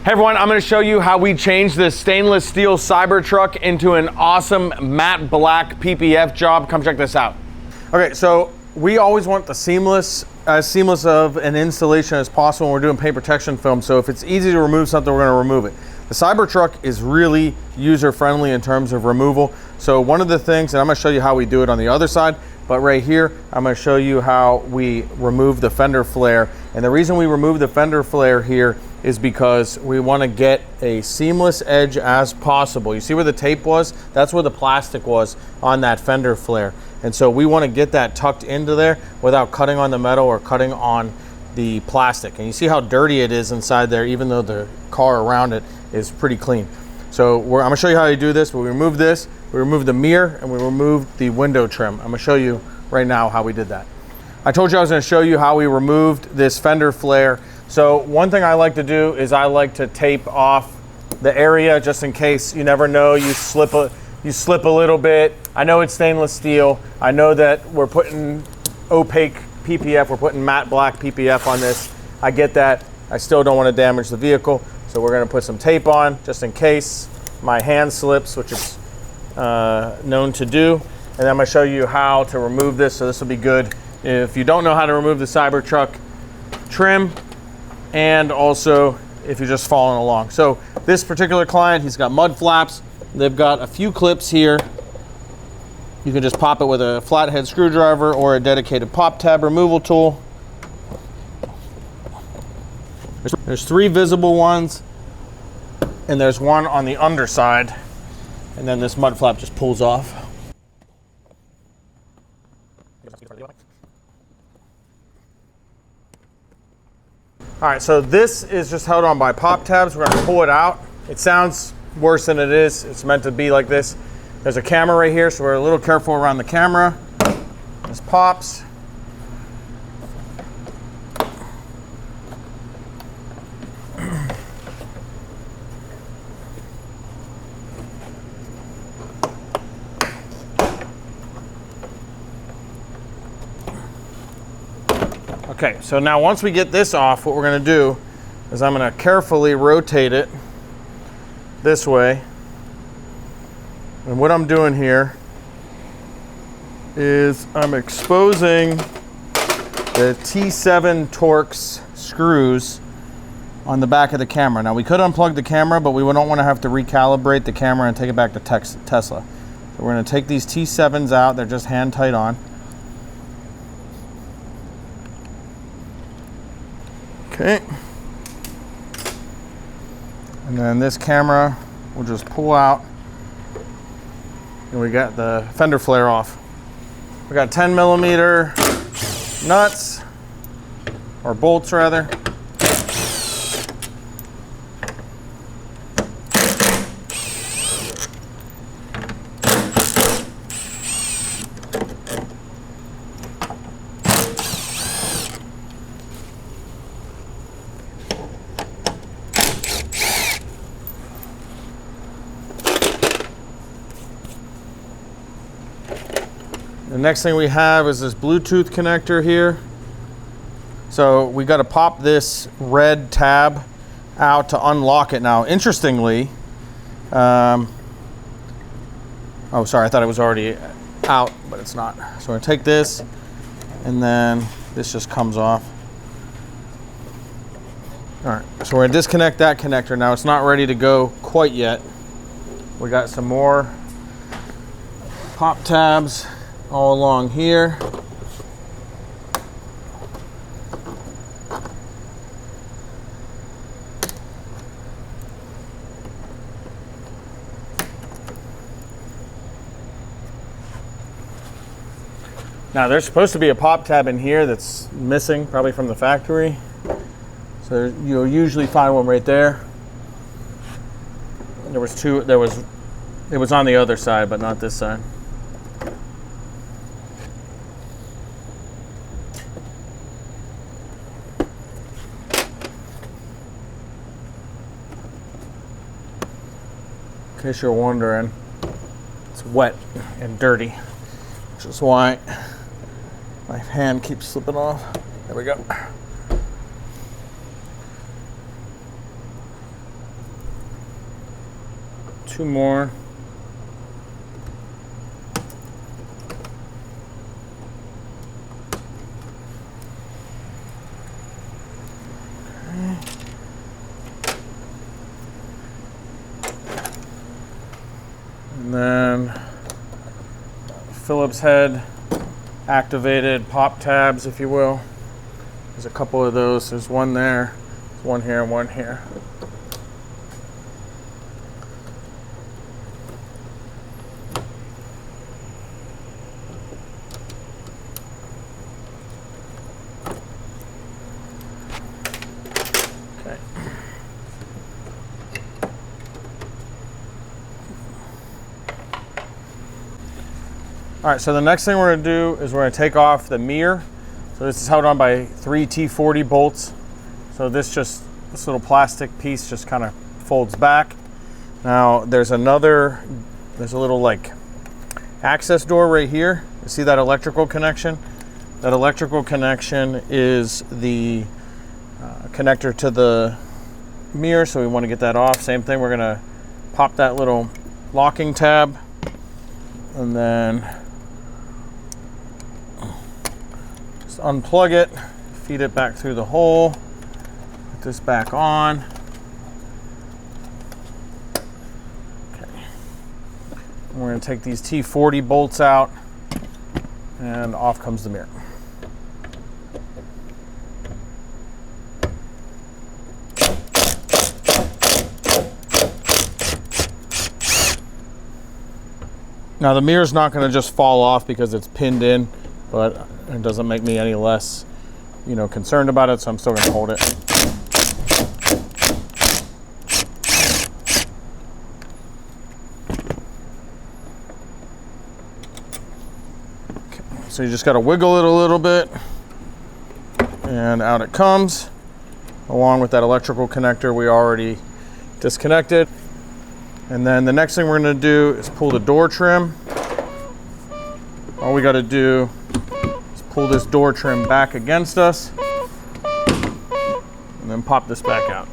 Hey everyone, I'm going to show you how we changed this stainless steel Cybertruck into an awesome matte black PPF job. Come check this out. Okay, so we always want the seamless of an installation as possible when we're doing paint protection film. So if it's easy to remove something, we're going to remove it. The Cybertruck is really user-friendly in terms of removal. So one of the things, and I'm going to show you how we do it on the other side, but right here, I'm going to show you how we remove the fender flare. And the reason we remove the fender flare here is because we want to get a seamless edge as possible. You see where the tape was? That's where the plastic was on that fender flare. And so we want to get that tucked into there without cutting on the metal or cutting on the plastic. And you see how dirty it is inside there, even though the car around it is pretty clean. So I'm going to show you how you do this. We remove this, we remove the mirror, and we remove the window trim. I'm going to show you right now how we did that. I told you I was going to show you how we removed this fender flare. So one thing I like to do is I like to tape off the area just in case. You never know, you slip a little bit. I know it's stainless steel. I know that we're putting opaque PPF, we're putting matte black PPF on this. I get that. I still don't want to damage the vehicle. So we're going to put some tape on just in case my hand slips, which is known to do. And then I'm going to show you how to remove this. So this will be good if you don't know how to remove the Cybertruck trim, and also if you're just following along. So this particular client, he's got mud flaps. They've got a few clips here. You can just pop it with a flathead screwdriver or a dedicated pop tab removal tool. There's 3 visible ones, and there's one on the underside, and then this mud flap just pulls off. All right, so this is just held on by pop tabs. We're gonna pull it out. It sounds worse than it is. It's meant to be like this. There's a camera right here, so we're a little careful around the camera. This pops. Okay, so now once we get this off, what we're going to do is I'm going to carefully rotate it this way. And what I'm doing here is I'm exposing the T7 Torx screws on the back of the camera. Now we could unplug the camera, but we don't want to have to recalibrate the camera and take it back to Tesla. So we're going to take these T7s out. They're just hand tight on. Okay, and then this camera will just pull out, and we got the fender flare off. We got 10mm nuts, or bolts rather. The next thing we have is this Bluetooth connector here. So we got to pop this red tab out to unlock it. Now, interestingly, oh, sorry, I thought it was already out, but it's not. So we're going to take this, and then this just comes off. All right, so we're going to disconnect that connector. Now, it's not ready to go quite yet. We got some more pop tabs all along here. Now there's supposed to be a pop tab in here that's missing, probably from the factory. So you'll usually find one right there. There was two, it was on the other side, but not this side. In case you're wondering, it's wet and dirty, which is why my hand keeps slipping off. There we go. 2 more. And then Phillips head activated pop tabs, if you will. There's a couple of those. There's one there, one here, and one here. Okay. All right, so the next thing we're gonna do is we're gonna take off the mirror. So this is held on by 3 T40 bolts. So this little plastic piece just kind of folds back. Now there's a little like access door right here. You see that electrical connection? That electrical connection is the connector to the mirror, so we want to get that off. Same thing, we're gonna pop that little locking tab and then just unplug it, feed it back through the hole, put this back on. Okay. And we're gonna take these T40 bolts out and off comes the mirror. Now the mirror's not going to just fall off because it's pinned in, but it doesn't make me any less, concerned about it, so I'm still going to hold it. Okay, so you just got to wiggle it a little bit, and out it comes, along with that electrical connector we already disconnected. And then the next thing we're going to do is pull the door trim. All we got to do is pull this door trim back against us and then pop this back out.